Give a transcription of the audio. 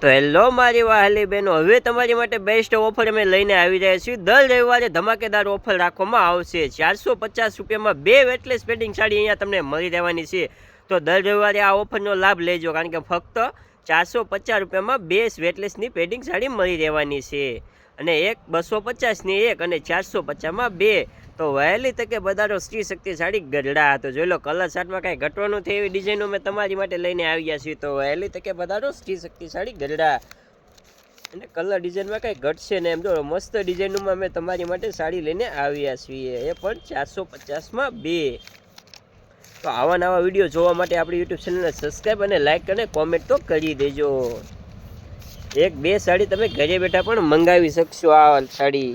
તો હેલો મારી વાહલી બહેનો, હવે તમારી માટે બેસ્ટ ઓફર અમે લઈને આવી રહ્યા છીએ। દર રવિવારે ધમાકેદાર ઓફર રાખવામાં આવશે। 450 રૂપિયામાં 2 વેટલેસ પેડિંગ સાડી અહીંયા તમને મળી રહેવાની છે। તો દર રવિવારે આ ઓફરનો લાભ લેજો, કારણ કે ફક્ત 450 રૂપિયામાં 2 વેટલેસની પેડિંગ સાડી મળી રહેવાની છે, અને એક 250ની એક અને 450માં 2। તો વહેલી તકે બધાનો સ્ત્રી શક્તિ સાડી ગઢડા। તો જોઈ લો, કલર ચાર્ટમાં કાંઈ ઘટવાનું થઈ એવી ડિઝાઇનો મેં તમારી માટે લઈને આવ્યા છીએ। તો વહેલી તકે બધાનો સ્ત્રી શક્તિ સાડી ગઢડા, અને કલર ડિઝાઇનમાં કાંઈ ઘટશે ને એમ જો મસ્ત ડિઝાઇનોમાં મેં તમારી માટે સાડી લઈને આવ્યા છીએ, એ પણ 450માં 2। તો આવા નવા વિડીયો જોવા માટે આપણી યુટ્યુબ ચેનલને સબસ્ક્રાઈબ અને લાઇક અને કોમેન્ટ તો કરી દેજો। 1-2 સાડી તમે ઘરે બેઠા પણ મંગાવી શકશો આ સાડી।